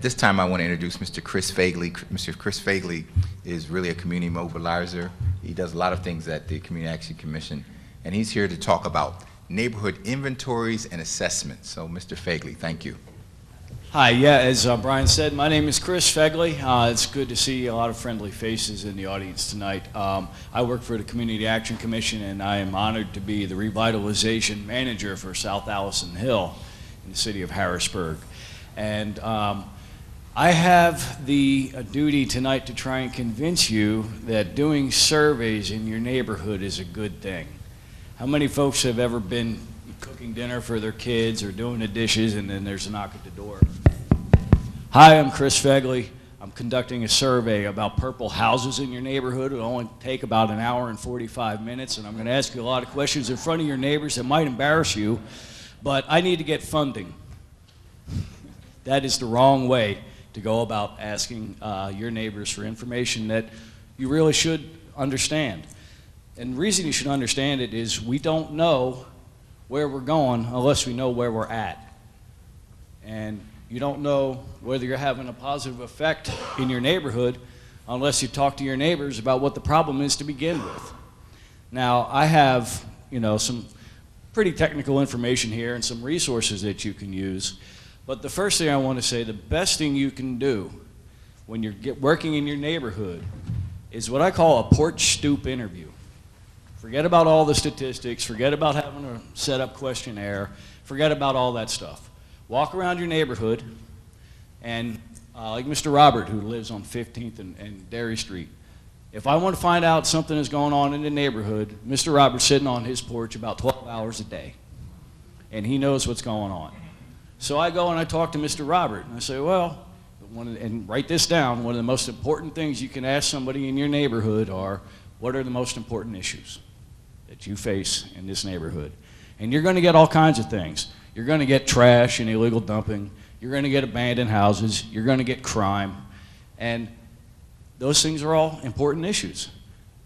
this time, I want to introduce Mr. Chris Fagley. Mr. Chris Fagley is really a community mobilizer. He does a lot of things at the Community Action Commission, and he's here to talk about neighborhood inventories and assessments. So, Mr. Fagley, thank you. Hi, yeah, as Brian said, my name is Chris Fagley. It's good to see a lot of friendly faces in the audience tonight. I work for the Community Action Commission, and I am honored to be the revitalization manager for South Allison Hill in the city of Harrisburg. And I have the duty tonight to try and convince you that doing surveys in your neighborhood is a good thing. How many folks have ever been cooking dinner for their kids or doing the dishes and then there's a knock at the door? Hi, I'm Chris Fagley. I'm conducting a survey about purple houses in your neighborhood. It'll only take about an hour and 45 minutes, and I'm going to ask you a lot of questions in front of your neighbors that might embarrass you, but I need to get funding. That is the wrong way to go about asking your neighbors for information that you really should understand. And the reason you should understand it is we don't know where we're going unless we know where we're at. And you don't know whether you're having a positive effect in your neighborhood unless you talk to your neighbors about what the problem is to begin with. Now, I have, some pretty technical information here and some resources that you can use. But the first thing I want to say, the best thing you can do when you're working in your neighborhood is what I call a porch stoop interview. Forget about all the statistics, forget about having a set up questionnaire, forget about all that stuff. Walk around your neighborhood and like Mr. Robert, who lives on 15th and Derry Street, if I want to find out something is going on in the neighborhood, Mr. Robert's sitting on his porch about 12 hours a day, and he knows what's going on. So I go and I talk to Mr. Robert, and I say, well, and write this down, one of the most important things you can ask somebody in your neighborhood are, what are the most important issues that you face in this neighborhood? And you're going to get all kinds of things. You're going to get trash and illegal dumping. You're going to get abandoned houses. You're going to get crime. And those things are all important issues.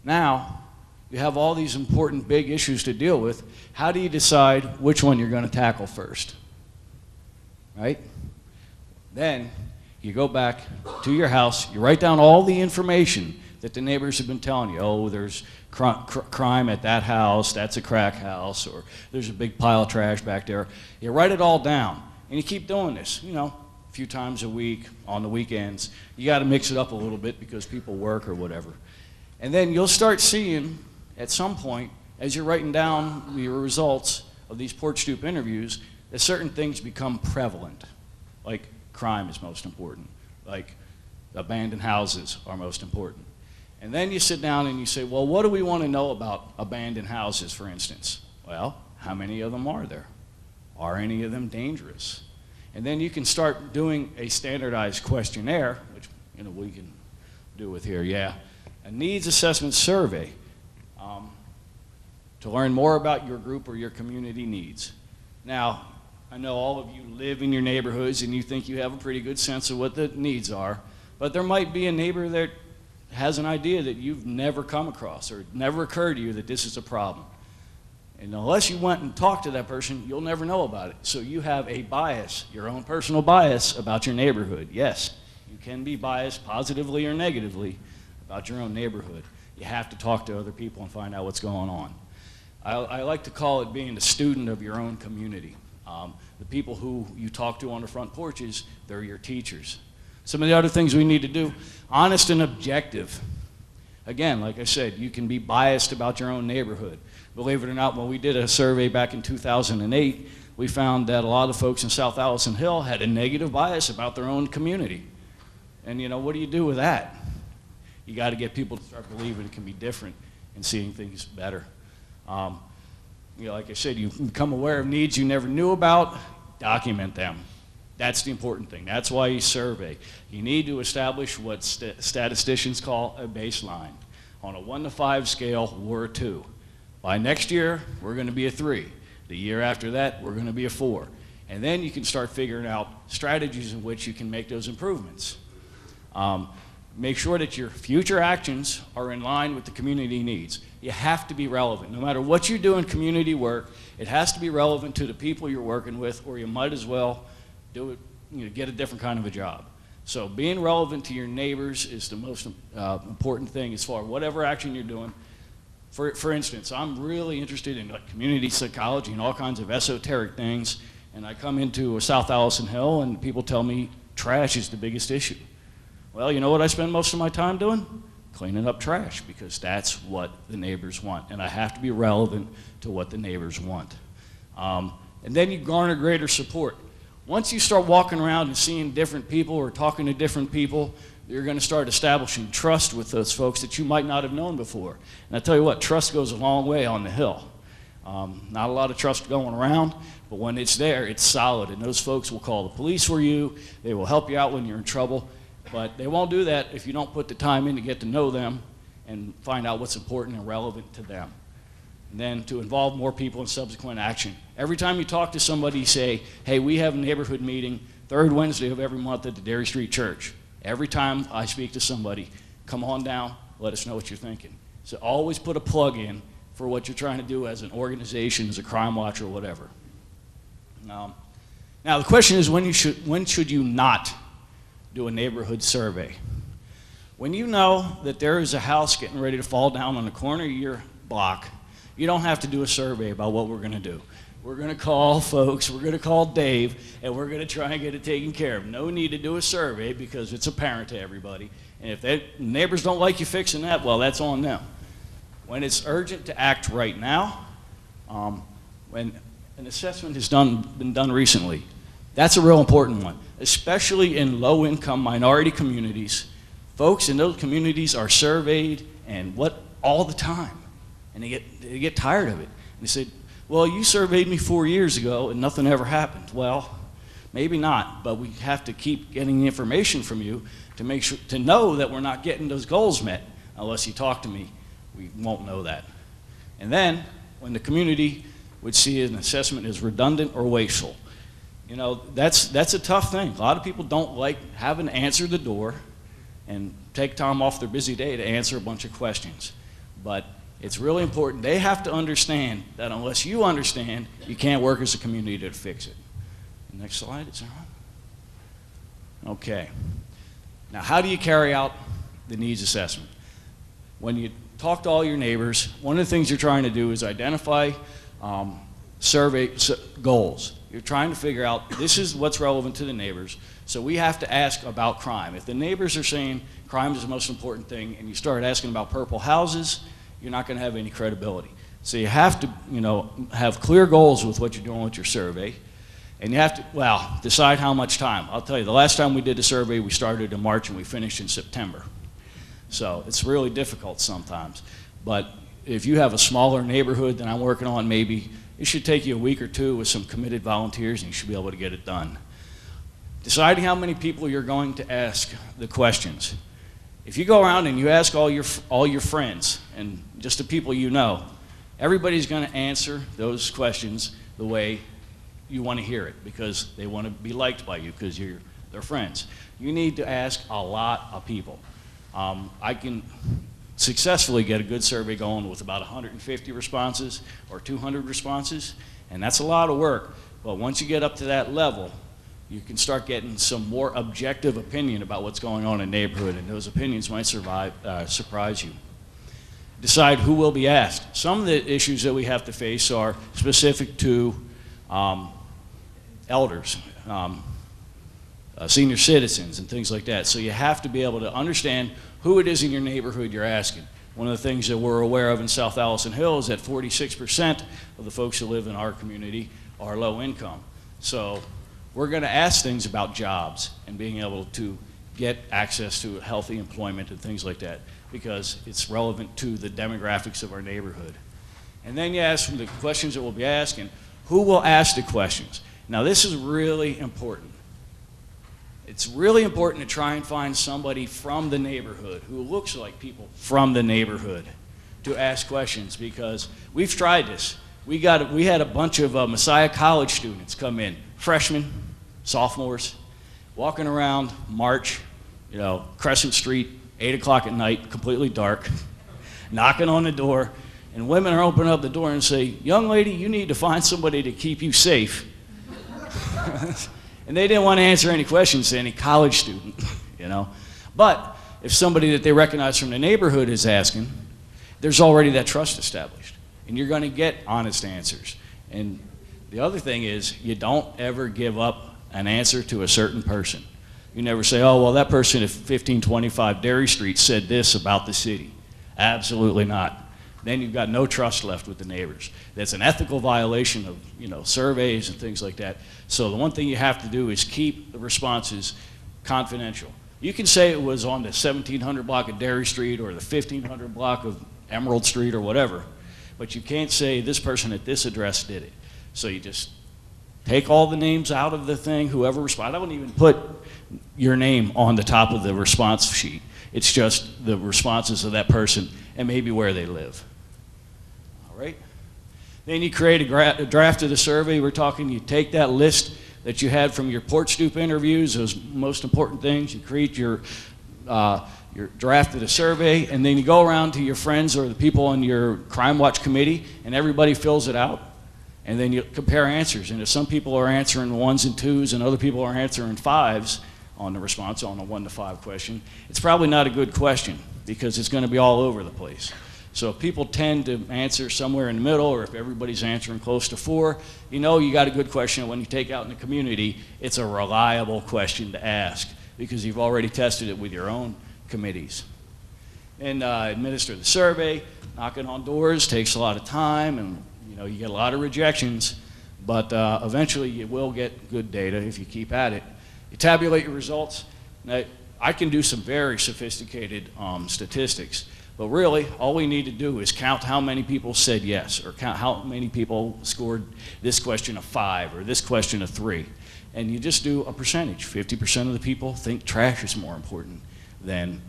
Now, you have all these important big issues to deal with. How do you decide which one you're going to tackle first? Right? Then you go back to your house, you write down all the information that the neighbors have been telling you. Oh, there's crime at that house, that's a crack house, or there's a big pile of trash back there. You write it all down, and you keep doing this, a few times a week, on the weekends. You got to mix it up a little bit because people work or whatever. And then you'll start seeing, at some point, as you're writing down your results of these porch stoop interviews, that certain things become prevalent, like crime is most important, like abandoned houses are most important. And then you sit down and you say, well, what do we want to know about abandoned houses, for instance? Well, how many of them are there? Are any of them dangerous? And then you can start doing a standardized questionnaire, which we can do with here, a needs assessment survey to learn more about your group or your community needs. Now, I know all of you live in your neighborhoods and you think you have a pretty good sense of what the needs are, but there might be a neighbor that has an idea that you've never come across or never occurred to you that this is a problem. And unless you went and talked to that person, you'll never know about it. So you have a bias, your own personal bias about your neighborhood. Yes, you can be biased positively or negatively about your own neighborhood. You have to talk to other people and find out what's going on. I like to call it being a student of your own community. The people who you talk to on the front porches, they're your teachers. Some of the other things we need to do, honest and objective. Again, like I said, you can be biased about your own neighborhood. Believe it or not, when we did a survey back in 2008, we found that a lot of folks in South Allison Hill had a negative bias about their own community. And what do you do with that? You got to get people to start believing it can be different and seeing things better. Like I said, you become aware of needs you never knew about, document them. That's the important thing. That's why you survey. You need to establish what statisticians call a baseline. On a 1 to 5 scale, we're a 2. By next year, we're going to be a 3. The year after that, we're going to be a 4. And then you can start figuring out strategies in which you can make those improvements. Make sure that your future actions are in line with the community needs. You have to be relevant. No matter what you do in community work, it has to be relevant to the people you're working with, or you might as well do it, get a different kind of a job. So being relevant to your neighbors is the most important thing as far as whatever action you're doing. For instance, I'm really interested in like community psychology and all kinds of esoteric things, and I come into South Allison Hill and people tell me trash is the biggest issue. Well, you know what I spend most of my time doing? Cleaning up trash, because that's what the neighbors want, and I have to be relevant to what the neighbors want. And then you garner greater support. Once you start walking around and seeing different people or talking to different people, you're going to start establishing trust with those folks that you might not have known before. And I tell you what, trust goes a long way on the Hill. Not a lot of trust going around, but when it's there, it's solid, and those folks will call the police for you. They will help you out when you're in trouble, but they won't do that if you don't put the time in to get to know them and find out what's important and relevant to them. And then to involve more people in subsequent action. Every time you talk to somebody, say, hey, we have a neighborhood meeting third Wednesday of every month at the Dairy Street Church. Every time I speak to somebody, come on down, let us know what you're thinking. So always put a plug in for what you're trying to do as an organization, as a crime watch, or whatever. Now the question is, when should you not do a neighborhood survey? When you know that there is a house getting ready to fall down on the corner of your block, you don't have to do a survey about what we're going to do. We're going to call folks, we're going to call Dave, and we're going to try and get it taken care of. No need to do a survey because it's apparent to everybody. And if neighbors don't like you fixing that, well, that's on them. When it's urgent to act right now, when an assessment has been done recently, that's a real important one, especially in low-income minority communities. Folks in those communities are surveyed and all the time, and they get tired of it. And they say, well, you surveyed me 4 years ago and nothing ever happened. Well, maybe not, but we have to keep getting the information from you to make sure, to know that we're not getting those goals met. Unless you talk to me, we won't know that. And then, when the community would see an assessment as redundant or wasteful, you know, that's a tough thing. A lot of people don't like having to answer the door and take time off their busy day to answer a bunch of questions. But it's really important. They have to understand that unless you understand, you can't work as a community to fix it. Next slide, is that on? Okay. Now, how do you carry out the needs assessment? When you talk to all your neighbors, one of the things you're trying to do is identify survey goals. You're trying to figure out, this is what's relevant to the neighbors, so we have to ask about crime. If the neighbors are saying crime is the most important thing, and you start asking about purple houses, you're not going to have any credibility. So you have to, you know, have clear goals with what you're doing with your survey, and you have to, well, decide how much time. I'll tell you, the last time we did a survey, we started in March and we finished in September. So it's really difficult sometimes. But if you have a smaller neighborhood than I'm working on, maybe it should take you a week or two with some committed volunteers, and you should be able to get it done. Deciding how many people you're going to ask the questions. If you go around and you ask all your friends and just the people you know, everybody's going to answer those questions the way you want to hear it, because they want to be liked by you because you're their friends. You need to ask a lot of people. I can successfully get a good survey going with about 150 responses or 200 responses, and that's a lot of work. But once you get up to that level, you can start getting some more objective opinion about what's going on in the neighborhood, and those opinions might surprise you. Decide who will be asked. Some of the issues that we have to face are specific to elders, senior citizens, and things like that. So you have to be able to understand who it is in your neighborhood you're asking. One of the things that we're aware of in South Allison Hill is that 46% of the folks who live in our community are low income. So we're going to ask things about jobs and being able to get access to healthy employment and things like that, because it's relevant to the demographics of our neighborhood. And then you ask the questions that we'll be asking, who will ask the questions? Now this is really important. It's really important to try and find somebody from the neighborhood who looks like people from the neighborhood to ask questions, because we've tried this. We had a bunch of Messiah College students come in, freshmen, sophomores, walking around March, you know, Crescent Street, 8 o'clock at night, completely dark, knocking on the door, and women are opening up the door and say, young lady, you need to find somebody to keep you safe. And they didn't want to answer any questions to any college student. you know? But if somebody that they recognize from the neighborhood is asking, there's already that trust established, and you're going to get honest answers. And the other thing is, you don't ever give up an answer to a certain person. You never say, oh, well, that person at 1525 Derry Street said this about the city. Absolutely not. Then you've got no trust left with the neighbors. That's an ethical violation of, you know, surveys and things like that. So the one thing you have to do is keep the responses confidential. You can say it was on the 1700 block of Derry Street or the 1500 block of Emerald Street or whatever, but you can't say this person at this address did it. So you just take all the names out of the thing, whoever responded. I wouldn't even put your name on the top of the response sheet. It's just the responses of that person and maybe where they live. All right? Then you create a draft of the survey. We're talking, you take that list that you had from your porch stoop interviews, those most important things. You create your draft of the survey, and then you go around to your friends or the people on your Crime Watch committee, and everybody fills it out. And then you compare answers. And if some people are answering 1s and 2s and other people are answering 5s on the response on a 1 to 5 question, it's probably not a good question because it's going to be all over the place. So if people tend to answer somewhere in the middle, or if everybody's answering close to 4, you know you got a good question. When you take out in the community, it's a reliable question to ask because you've already tested it with your own committees. And administer the survey. Knocking on doors takes a lot of time, and you get a lot of rejections, but eventually you will get good data if you keep at it. You tabulate your results. Now, I can do some very sophisticated statistics, but really all we need to do is count how many people said yes, or count how many people scored this question a 5 or this question a 3. And you just do a percentage. 50% of the people think trash is more important than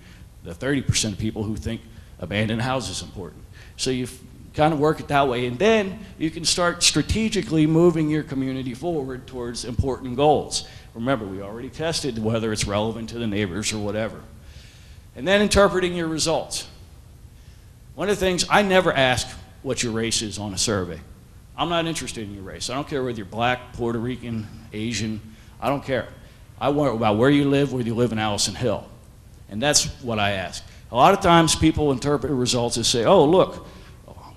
the 30% of people who think abandoned house is important. So you kind of work it that way, and then you can start strategically moving your community forward towards important goals. Remember, we already tested whether it's relevant to the neighbors or whatever. And then interpreting your results. One of the things, I never ask what your race is on a survey. I'm not interested in your race. I don't care whether you're black, Puerto Rican, Asian, I don't care. I want about where you live in Allison Hill. And that's what I ask. A lot of times people interpret results and say, oh, look,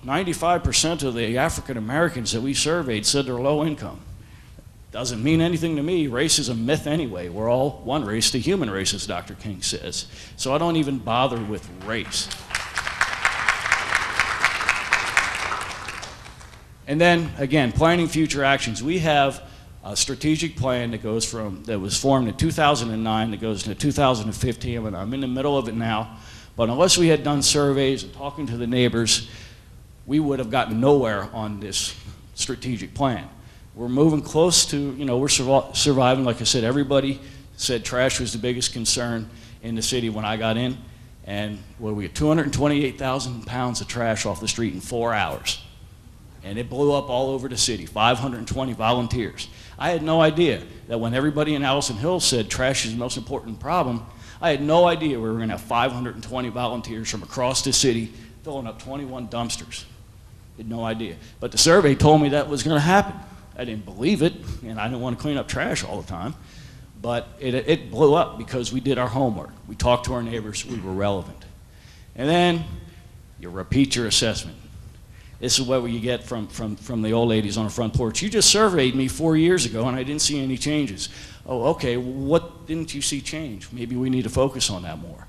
95% of the African Americans that we surveyed said they're low income. Doesn't mean anything to me. Race is a myth anyway. We're all one race, the human race, as Dr. King says. So I don't even bother with race. And then, again, planning future actions. We have a strategic plan that was formed in 2009 that goes into 2015, and I'm in the middle of it now. But unless we had done surveys and talking to the neighbors, we would have gotten nowhere on this strategic plan. We're moving close to, we're surviving. Like I said, everybody said trash was the biggest concern in the city when I got in. And we had 228,000 pounds of trash off the street in 4 hours. And it blew up all over the city, 520 volunteers. I had no idea that when everybody in Allison Hill said trash is the most important problem, I had no idea we were going to have 520 volunteers from across the city filling up 21 dumpsters. Had no idea. But the survey told me that was going to happen. I didn't believe it, and I didn't want to clean up trash all the time. But it blew up because we did our homework. We talked to our neighbors. We were relevant. And then you repeat your assessment. This is what you get from the old ladies on the front porch. You just surveyed me 4 years ago, and I didn't see any changes. Oh, okay, what didn't you see change? Maybe we need to focus on that more.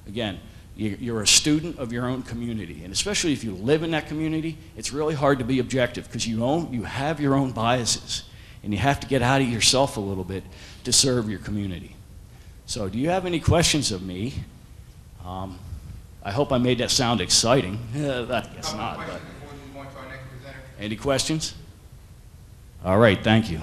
Again, you're a student of your own community, and especially if you live in that community, it's really hard to be objective because you have your own biases, and you have to get out of yourself a little bit to serve your community. So do you have any questions of me? I hope I made that sound exciting. I guess not. But. Any questions? All right, thank you.